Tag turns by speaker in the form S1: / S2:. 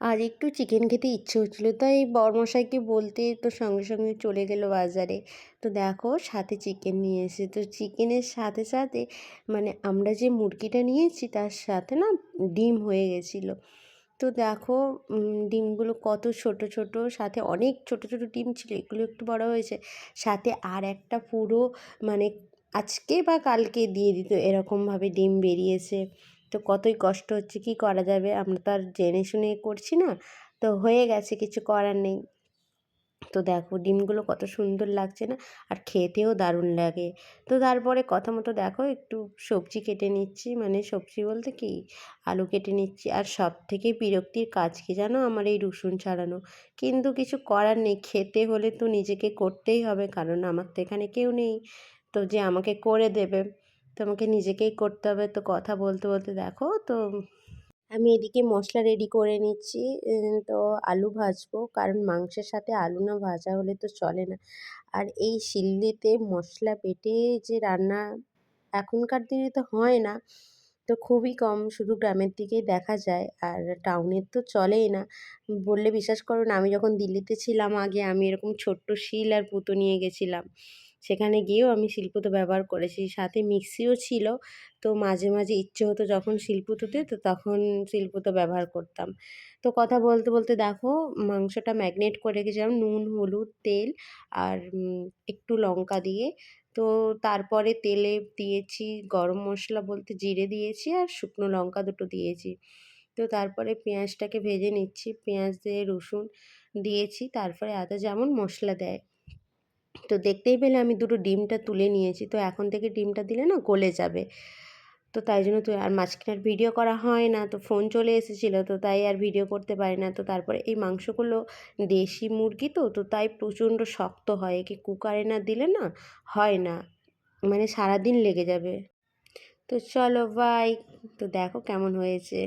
S1: আজ একটু চিকেন খেতে ইচ্ছে হচ্ছিলো, তাই বরমশাইকে বলতে তো সঙ্গে সঙ্গে চলে গেল বাজারে। তো দেখো সাথে চিকেন নিয়ে এসেছে। তো চিকেনের সাথে সাথে মানে আমরা যে মুরগিটা নিয়েছি তার সাথে না ডিম হয়ে গেছিলো। তো দেখো ডিমগুলো কত ছোট ছোট, সাথে অনেক ছোট ছোট ডিম ছিল, এগুলো একটু বড় হয়েছে। সাথে আর একটা পুরো মানে আজকে বা কালকে দিয়ে দিত এরকমভাবে ডিম বেরিয়েছে। তো কতই কষ্ট হচ্ছে, কী করা যাবে, আমরা তো আর জেনে শুনে করছি না। তো হয়ে গেছে, কিছু করার নেই। তো দেখো ডিমগুলো কত সুন্দর লাগছে না, আর খেতেও দারুণ লাগে। তো তারপরে কথা মতো দেখো একটু সবজি কেটে নিচ্ছি, মানে সবজি বলতে কি আলু কেটে নিচ্ছি। আর সব থেকে বিরক্তির কাজ কি জানো, আমার এই রসুন ছাড়ানো। কিন্তু কিছু করার নেই, খেতে হলে তো নিজেকে করতেই হবে, কারণ আমার তো এখানে কেউ নেই তো যে আমাকে করে দেবে। তো আমাকে নিজেকেই করতে হবে। তো কথা বলতে বলতে দেখো তো আমি এদিকে মশলা রেডি করে নিচ্ছি। তো আলু ভাজবো, কারণ মাংসের সাথে আলু না ভাজা হলে তো চলে না। আর এই শিলনোড়াতে মশলা বেটে যে রান্না এখনকার দিনে তো হয় না, তো খুবই কম, শুধু গ্রামের দিকেই দেখা যায়, আর টাউনের তো চলেই না। বললে বিশ্বাস করো না, আমি যখন দিল্লিতে ছিলাম আগে, আমি এরকম ছোট্ট শিল আর পুতো নিয়ে গেছিলাম। সেখানে গিয়েও আমি শিলপুতো ব্যবহার করেছি, সাথে মিক্সিও ছিল। তো মাঝে মাঝে ইচ্ছে হতো যখন শিলপুতোতে, তো তখন শিলপুতো ব্যবহার করতাম। তো কথা বলতে বলতে দেখো মাংসটা ম্যারিনেট করে রেখেছিলাম নুন, হলুদ, তেল আর একটু লঙ্কা দিয়ে। তো তারপরে তেলে দিয়েছি গরম মশলা বলতে জিরে দিয়েছি, আর শুকনো লঙ্কা দুটো দিয়েছি। তো তারপরে পেঁয়াজটাকে ভেজে নিচ্ছি, পেঁয়াজ দিয়ে রসুন দিয়েছি, তারপরে আদা যেমন মশলা দেয়। তো দেখতেই পেলে আমি দুটো ডিমটা তুলে নিয়েছি। তো এখন থেকে ডিমটা দিলে না গলে যাবে। তো তাই জন্য তো আর মাঝখানে আর ভিডিও করা হয় না, তো ফোন চলে এসেছিলো, তো তাই আর ভিডিও করতে পারি না। তো তারপরে এই মাংসগুলো দেশি মুরগি তো, তো তাই প্রচণ্ড শক্ত হয়, একে কুকারে না দিলে না হয় না, মানে সারাদিন লেগে যাবে। তো চলো বাই। তো দেখো কেমন হয়েছে।